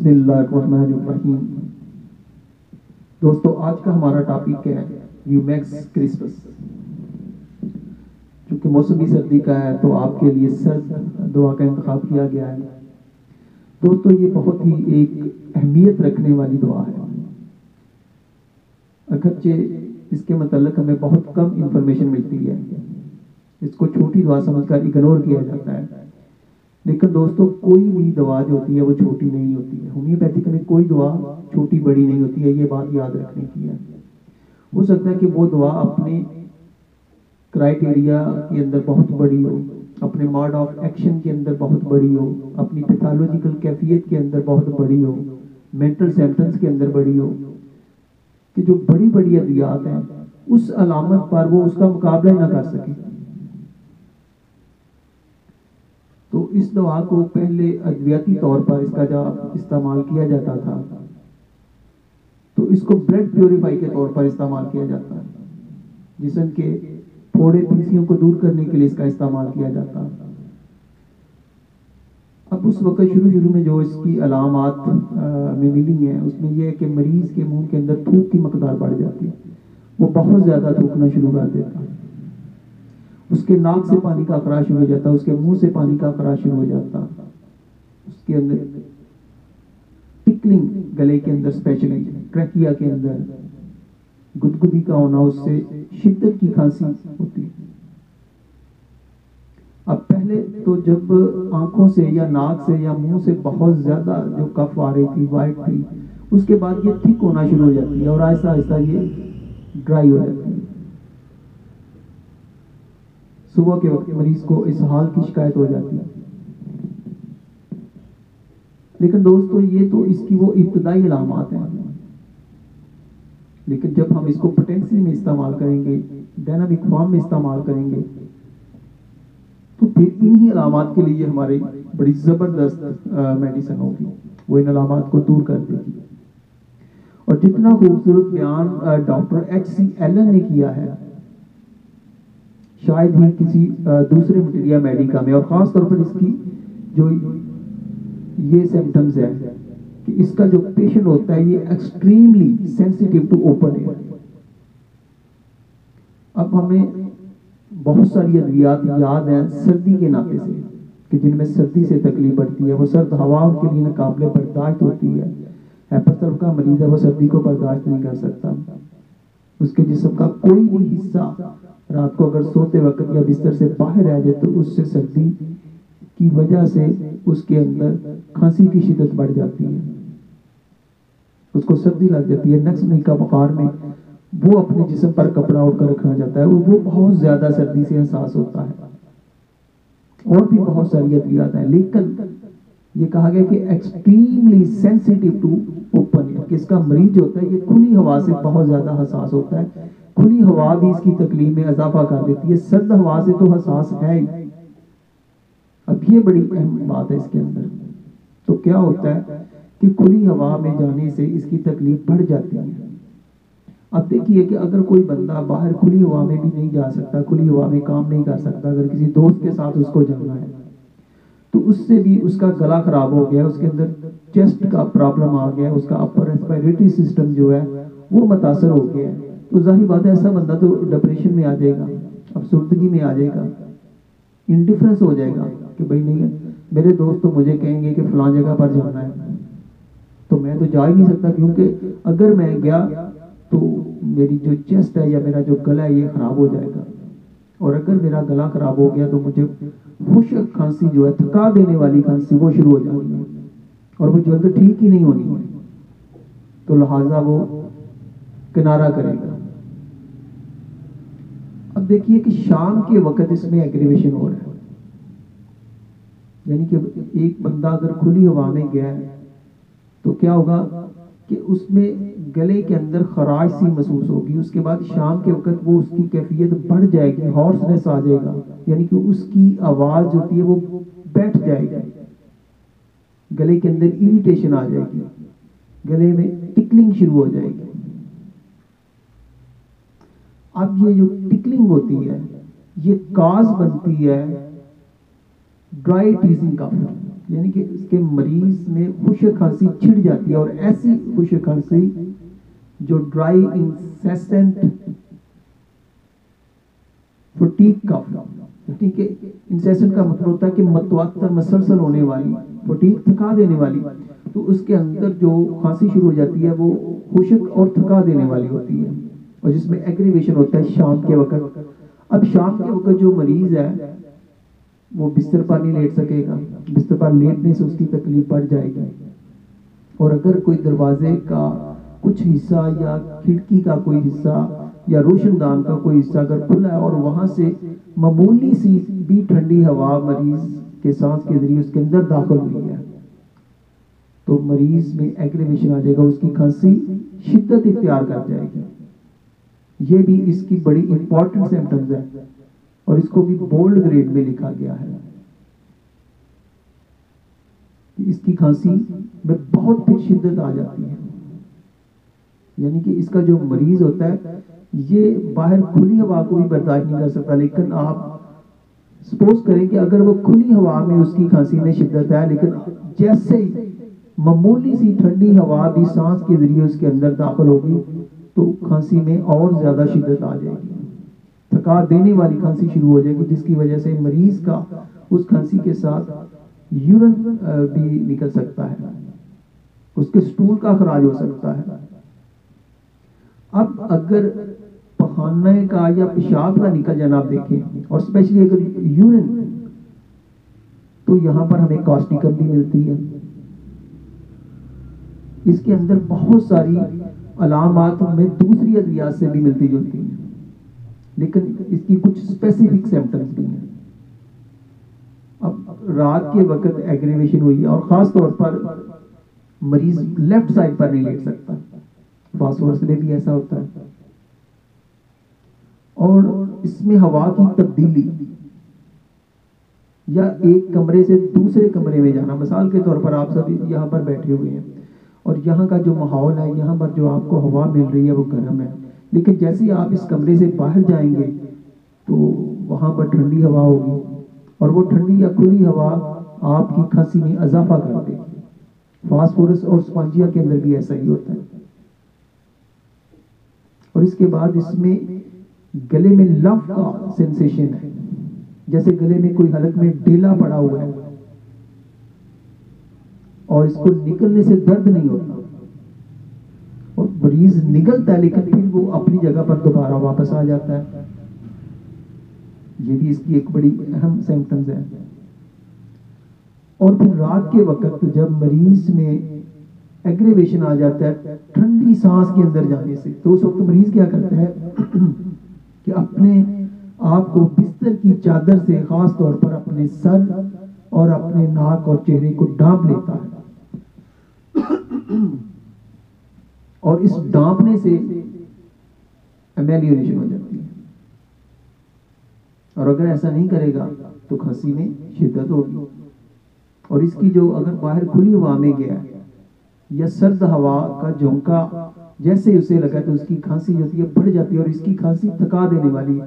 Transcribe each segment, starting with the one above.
بسم اللہ الرحمن الرحیم. دوستو آج کا ہمارا ٹاپک ہے ویومیکس کرسپس. چونکہ موسمی سردی کا ہے تو آپ کے لیے سرد دوا کا انتخاب کیا گیا ہے. دوستو یہ بہت ہی ایک اہمیت رکھنے والی دعا ہے. اگرچہ اس کے متعلق ہمیں بہت کم انفارمیشن ملتی ہے, اس کو چھوٹی دعا سمجھ کر اگنور کیا جاتا ہے. لیکن دوستو کوئی بھی دوا جو ہوتی ہے وہ چھوٹی نہیں ہوتی ہے. ہومیوپیتھک میں کوئی دعا چھوٹی بڑی نہیں ہوتی ہے, یہ بات یاد رکھنے کی ہے. ہو سکتا ہے کہ وہ دعا اپنے کرائٹیریا کے اندر بہت بڑی ہو, اپنے موڈ آف ایکشن کے اندر بہت بڑی ہو, اپنی پیتھولوجیکل کیفیت کے اندر بہت بڑی ہو, مینٹل سمپٹمز کے اندر بڑی ہو, کہ جو بڑی بڑی ادویات ہیں اس علامت پر وہ اس کا مقابلہ نہ کر سکے. تو اس دوا کو پہلے ادویاتی طور پر اس کا جب استعمال کیا جاتا تھا تو اس کو بلڈ پیوریفائی کے طور پر استعمال کیا جاتا ہے. جسم کے پھوڑے پیسیوں کو دور کرنے کے لیے اس کا استعمال کیا جاتا ہے. اب اس وقت شروع میں جو اس کی علامات ہمیں ملی ہیں اس میں یہ ہے کہ مریض کے منہ کے اندر تھوک کی مقدار بڑھ جاتی ہے, وہ بہت زیادہ تھوکنا شروع کر دیتا ہے. اس کے ناک سے پانی کا اخراج شروع ہو جاتا, اس کے منہ سے پانی کا اخراج شروع ہو جاتا. اس کے اندر ٹکلنگ, گلے کے اندر اسپیشلی ٹریکیا کے اندر گدگدی کا ہونا, اس سے شدت کی کھانسی ہوتی. اب پہلے تو جب آنکھوں سے یا ناک سے یا منہ سے بہت زیادہ جو کف آ رہی تھی, وائٹ تھی, اس کے بعد یہ تھک ہونا شروع ہو جاتی ہے اور آہستہ آہستہ یہ ڈرائی ہو جاتی ہے. صبح کے وقت مریض کو اسہال کی شکایت ہو جاتی ہے. لیکن دوستو یہ تو اس کی وہ ابتدائی علامات ہیں, لیکن جب ہم اس کو پوٹینسی میں استعمال کریں گے, ڈائنامک فارم میں استعمال کریں گے, تو پھر انہی علامات کے لیے ہماری بڑی زبردست میڈیسن ہوگی, وہ ان علامات کو دور کر دے گی. اور جتنا خوبصورت بیان ڈاکٹر ایچ سی ایلن نے کیا ہے شاید ہی کسی دوسرے مٹیریا میڈیکا میں, اور خاص طور پر اس کی جو یہ سمپٹمز ہے کہ اس کا جو پیشنٹ ہوتا ہے یہ extremely sensitive to open air. اب ہمیں بہت ساری ادویات یاد ہیں سردی کے ناطے سے کہ جن میں سردی سے تکلیف بڑھتی ہے, وہ سرد ہوا ان کے لیے ناقابل برداشت ہوتی ہے. ہیپاتائٹس کا مریض ہے, وہ سردی کو برداشت نہیں کر سکتا. اس کے جسم کا کوئی بھی حصہ رات کو اگر سوتے وقت یا بستر سے باہر آ جائے تو اس سے سردی کی وجہ سے اس کے اندر کھانسی کی شدت بڑھ جاتی ہے, اس کو سردی لگ جاتی ہے. نقص نہیں کا بخار میں وہ اپنے جسم پر کپڑا اوڑھ کر رکھنا چاہتا ہے, وہ بہت زیادہ سردی سے احساس ہوتا ہے. اور بھی بہت ساری ادویات ہیں, لیکن یہ کہا گیا کہ extremely sensitive to open air, کہ اس کا مریض جو ہوتا ہے یہ کھلی ہوا سے بہت زیادہ حساس ہوتا ہے. کھلی ہوا بھی اس کی تکلیف میں اضافہ کر دیتی ہے, سرد ہوا سے تو حساس ہے ہی. اب یہ بڑی اہم بات ہے اس کے اندر. تو کیا ہوتا ہے کہ کھلی ہوا میں جانے سے اس کی تکلیف بڑھ جاتی ہے. اب دیکھیے کہ اگر کوئی بندہ باہر کھلی ہوا میں بھی نہیں جا سکتا, کھلی ہوا میں کام نہیں کر سکتا, اگر کسی دوست کے ساتھ اس کو جانا ہے تو اس سے بھی اس کا گلا خراب ہو گیا, اس کے اندر چیسٹ کا پرابلم آ گیا, اس کا اپر ریسپیریٹری سسٹم جو ہے وہ متاثر ہو گیا ہے. تو ظاہر بات ہے ایسا بندہ تو ڈپریشن میں آ جائے گا, افسردگی میں آ جائے گا, انڈیفرنس ہو جائے گا کہ بھائی نہیں میرے دوست تو مجھے کہیں گے کہ فلاں جگہ پر جانا ہے تو میں تو جا ہی نہیں سکتا, کیونکہ اگر میں گیا تو میری جو چیسٹ ہے یا میرا جو گلا ہے یہ خراب ہو جائے گا, اور اگر میرا گلا خراب ہو گیا تو مجھے خشک کھانسی جو ہے, تھکا دینے والی کھانسی, وہ شروع ہو جانی ہے اور وہ جلد ٹھیک ہی نہیں ہونی ہے. تو لہٰذا وہ کنارہ کرے گا. اب دیکھیے کہ شام کے وقت اس میں ایگریویشن ہو رہا ہے, یعنی کہ ایک بندہ اگر کھلی ہوا میں گیا ہے تو کیا ہوگا کہ اس میں گلے کے اندر خراش سی محسوس ہوگی. اس کے بعد شام کے وقت وہ اس کی کیفیت بڑھ جائے گی, ہارسنس آ جائے گا, یعنی کہ اس کی آواز جو ہوتی ہے وہ بیٹھ جائے گی, گلے کے اندر اریٹیشن آ جائے گی, گلے میں ٹکلنگ شروع ہو جائے گی. اب یہ جو ٹکلنگ ہوتی ہے یہ کاز بنتی ہے ڈرائی ٹیزنگ کا, یعنی کہ اس کے مریض میں خشک کھانسی چھڑ جاتی ہے، اور ایسی خشک کھانسی جو ڈرائی انسیسٹنٹ فٹیگ کف، ٹھیک ہے، انسیسنٹ کا مطلب ہوتا ہے کہ متواتر مسلسل ہونے والی، فٹیگ تھکا دینے والی، تو اس کے اندر جو کھانسی شروع ہو جاتی ہے وہ خشک اور تھکا دینے والی ہوتی ہے، اور جس میں ایگریویشن ہوتا ہے شام کے وقت۔ اب شام کے وقت جو مریض ہے وہ بستر پر نہیں لیٹ سکے گا، بستر پر لیٹنے سے اس کی تکلیف بڑھ جائے گی، اور اگر کوئی دروازے کا کچھ حصہ یا کھڑکی کا کوئی حصہ یا روشن دان کا کوئی حصہ اگر کھلا ہے اور وہاں سے معمولی سی بھی ٹھنڈی ہوا مریض کے سانس کے ذریعے اس کے اندر داخل ہوئی ہے تو مریض میں ایگریویشن آ جائے گا، اس کی کھانسی شدت اختیار کر جائے گی۔ یہ بھی اس کی بڑی امپورٹنٹ سمپٹمز ہے، اور اس کو بھی بولڈ گریڈ میں لکھا گیا ہے کہ اس کی کھانسی میں بہت پھر شدت آ جاتی ہے، یعنی کہ اس کا جو مریض ہوتا ہے یہ باہر کھلی ہوا کو بھی برداشت نہیں کر سکتا، لیکن آپ سپوز کریں کہ اگر وہ کھلی ہوا میں اس کی کھانسی میں شدت ہے، لیکن جیسے معمولی سی ٹھنڈی ہوا بھی سانس کے ذریعے اس کے اندر داخل ہوگی تو کھانسی میں اور زیادہ شدت آ جائے گی، تھکا دینے والی کھانسی شروع ہو جائے گی، جس کی وجہ سے مریض کا اس کھانسی کے ساتھ یورین بھی نکل سکتا ہے، اس کے سٹول کا اخراج ہو سکتا ہے۔ اب اگر پخانے کا یا پیشاب کا نکل جانا آپ دیکھیں، اور اسپیشلی اگر یورین، تو یہاں پر ہمیں کاسٹیکم بھی ملتی ہے۔ اس کے اندر بہت ساری علامات ہمیں دوسری ادویات سے بھی ملتی جلتی ہیں، لیکن اس کی کچھ اسپیسیفک سمپٹمز بھی ہیں۔ اب رات کے وقت ایگریویشن ہوئی ہے، اور خاص طور پر مریض لیفٹ سائڈ پر نہیں لیٹ سکتا، فاسفورس میں بھی ایسا ہوتا ہے، اور اس میں ہوا کی تبدیلی یا ایک کمرے سے دوسرے کمرے میں جانا، مثال کے طور پر آپ سب یہاں پر بیٹھے ہوئے ہیں اور یہاں کا جو ماحول ہے، یہاں پر جو آپ کو ہوا مل رہی ہے وہ گرم ہے، لیکن جیسے آپ اس کمرے سے باہر جائیں گے تو وہاں پر ٹھنڈی ہوا ہوگی، اور وہ ٹھنڈی یا کھلی ہوا آپ کی کھانسی میں اضافہ کر دے گی۔ فاسفورس اور اسپانجیا کے اندر بھی ایسا ہی ہوتا ہے۔ اور اس کے بعد اس میں گلے میں لف کا سینسیشن ہے، جیسے گلے میں کوئی حلق میں ڈیلا پڑا ہوا ہے، اور اس کو نکلنے سے درد نہیں ہوتا، اور مریض نگلتا ہے لیکن پھر وہ اپنی جگہ پر دوبارہ واپس آ جاتا ہے۔ یہ بھی اس کی ایک بڑی اہم سمپٹمز ہے۔ اور پھر رات کے وقت جب مریض میں ایگریویشن آ جاتا ہے ٹھنڈی سانس کے اندر جانے سے، تو اس وقت مریض کیا کرتا ہے کہ اپنے آپ کو بستر کی چادر سے خاص طور پر اپنے سر اور اپنے ناک اور چہرے کو ڈھانپ لیتا ہے، اور اس ڈانپنے سے ایمیلیوریشن ہو جاتی ہے، اور اگر ایسا نہیں کرے گا تو کھانسی میں شدت ہوگی۔ اور اس کی جو اگر باہر کھلی ہوا میں گیا یا سرد ہوا کا جھونکا جیسے اسے لگا تو اس کی کھانسی جو ہوتی ہے بڑھ جاتی ہے، اور اس کی کھانسی تھکا دینے والی ہے۔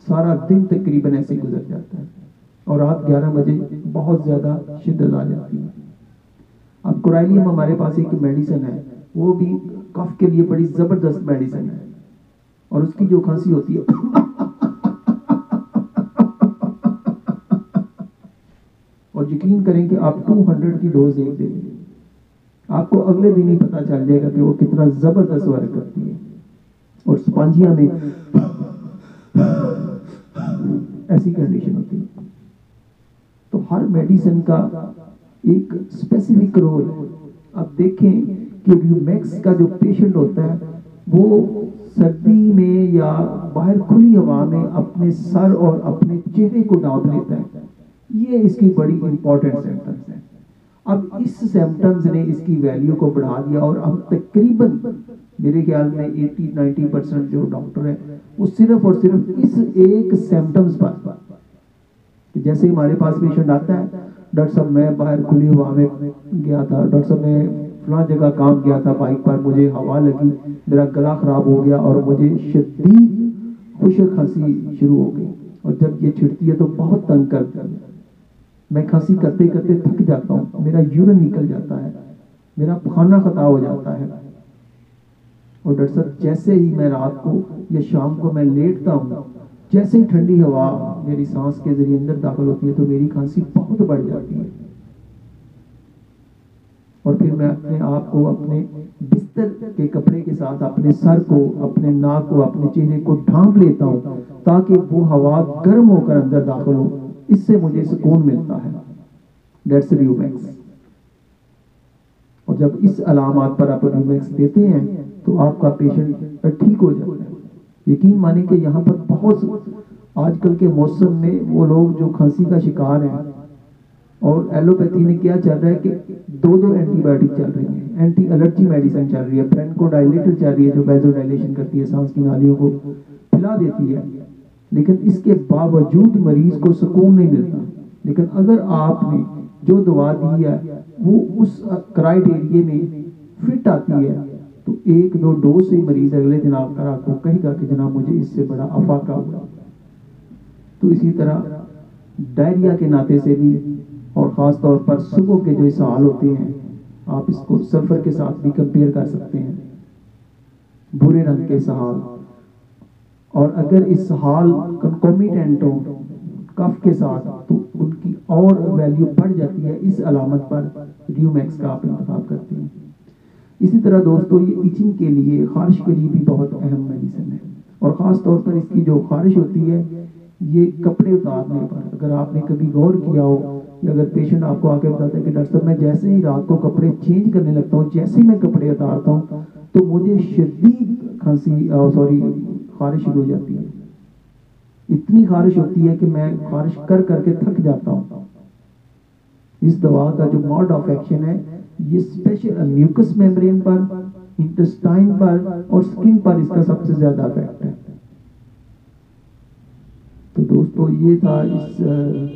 سارا دن تقریباً ایسے گزر جاتا ہے، اور رات 11 بجے بہت زیادہ شدت آ جاتی ہے۔ اب کورائلیم ہمارے پاس ایک میڈیسن ہے، وہ بھی کف کے لیے بڑی زبردست میڈیسن ہے، اور اس کی جو کھانسی ہوتی ہے اور یقین کریں کہ آپ 200 کی ڈوز ایک دے دیں، آپ کو اگلے دن ہی پتا چل جائے گا کہ وہ کتنا زبردست ورک کرتی ہے۔ اور سپانجیا میں ایسی کنڈیشن ہوتی ہے۔ تو ہر میڈیسن کا ایک اسپیسیفک رول ہے۔ اب دیکھیں کہ ریومیکس کا جو پیشنٹ ہوتا ہے وہ سردی میں یا باہر کھلی ہوا میں اپنے سر اور اپنے چہرے کو ڈانپ لیتا ہے، یہ اس کی بڑی امپورٹنٹ سمپٹمز ہیں۔ اب اس سمپٹمز نے اس کی ویلیو کو بڑھا دیا، اور ہم تقریباً میرے خیال میں 80-90% جو ڈاکٹر ہیں وہ صرف اور صرف اس ایک سمپٹمز پر، جیسے ہمارے پاس پیشنٹ آتا ہے، ڈاکٹر صاحب میں باہر کھلی ہوا میں گیا تھا، ڈاکٹر صاحب میں فلاں جگہ کام کیا تھا بائک پر, مجھے ہوا لگی, میرا گلا خراب ہو گیا اور مجھے شدید خشک کھانسی شروع ہو گئی, اور جب یہ چھڑتی ہے تو بہت تنگ کرتی ہے. میں کھانسی کرتے کرتے تھک جاتا ہوں, میرا یورین نکل جاتا ہے, میرا پخانہ خطا ہو جاتا ہے. اور ڈاکٹر صاحب جیسے ہی میں رات کو یا شام کو میں لیٹتا ہوں, جیسے ہی ٹھنڈی ہوا میری سانس کے ذریعے اندر داخل ہوتی ہے تو میری کھانسی بہت بڑھ جاتی ہے, اور پھر میں اپنے آپ کو اپنے بستر کے کپڑے کے ساتھ اپنے سر کو, اپنے ناک کو, اپنے چہرے کو ڈھانپ لیتا ہوں تاکہ وہ ہوا گرم ہو کر اندر داخل ہو. اس سے مجھے سکون ملتا ہے. دیٹس ریومیکس. اور جب اس علامات پر آپ ریومیکس دیتے ہیں تو آپ کا پیشنٹ ٹھیک ہو جاتا ہے. یقین مانیں کہ یہاں پر بہت آج کل کے موسم میں وہ لوگ جو کھانسی کا شکار ہیں, اور ایلوپیتھی میں کیا چل رہا ہے کہ دو اینٹی بایوٹک چل رہی ہیں, اینٹی الرجی میڈیسن چل رہی ہے, برینکو ڈائلیٹر چل رہی ہے جو ویزو ڈائلیشن کرتی ہے, سانس کی نالیوں کو پھیلا دیتی ہے, لیکن اس کے باوجود مریض کو سکون نہیں ملتا. لیکن اگر آپ نے جو دوا دی ہے وہ اس کرائیٹیریے میں فٹ آتی ہے تو 1-2 ڈوز سے مریض اگلے دن آپ کو کہے گا کہ جناب مجھے اس سے بڑا افاقہ ہوا. تو اسی طرح ڈائریا کے ناطے سے بھی, اور خاص طور پر صبح کے جو اسہال ہوتے ہیں, آپ اس کو سلفر کے ساتھ بھی کمپیئر کر سکتے ہیں, بھورے رنگ کے اسہال. اور اگر اسہال کنکومیٹنٹ ہو کف کے ساتھ تو ان کی اور ویلیو بڑھ جاتی ہے. اس علامت پر ریومیکس کا آپ انتخاب کرتے ہیں. اسی طرح دوستو یہ ایچنگ کے لیے, خارش کے لیے بھی بہت اہم میڈیسن ہے, اور خاص طور پر اس کی جو خارش ہوتی ہے یہ کپڑے اتارنے پر. اگر آپ نے کبھی غور کیا ہو, یا اگر پیشنٹ آپ کو آ کے بتاتا ہے کہ ڈاکٹر صاحب میں جیسے ہی رات کو کپڑے چینج کرنے لگتا ہوں, جیسے ہی میں کپڑے اتارتا ہوں تو مجھے شدید خارش شروع ہو جاتی ہے. اتنی خارش ہوتی ہے کہ میں خارش کر کر کے تھک جاتا ہوں. اس دوا کا جو موڈ آف ایکشن ہے یہ اسپیشل میوکس میمبرین پر, انٹسٹائن پر اور سکن پر اس کا سب سے زیادہ افیکٹ ہے. تو دوستو یہ تھا اس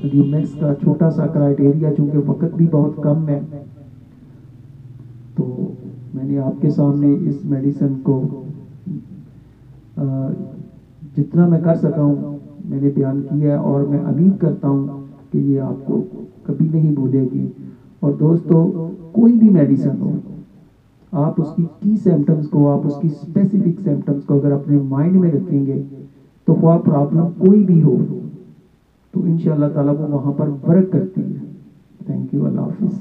ریومیکس کا چھوٹا سا کرائیٹیریا. چونکہ وقت بھی بہت کم ہے تو میں نے آپ کے سامنے اس میڈیسن کو جتنا میں کر سکا ہوں میں نے بیان کیا ہے, اور میں امید کرتا ہوں کہ یہ آپ کو کبھی نہیں بھولے گی. اور دوستو کوئی بھی میڈیسن ہو, آپ اس کی سمپٹمز کو, آپ اس کی اسپیسیفک سمپٹمز کو اگر اپنے مائنڈ میں رکھیں گے تو وہ پرابلم کوئی بھی ہو تو انشاءاللہ تعالیٰ وہ وہاں پر ورک کرتی ہے. تھینک یو, اللہ حافظ.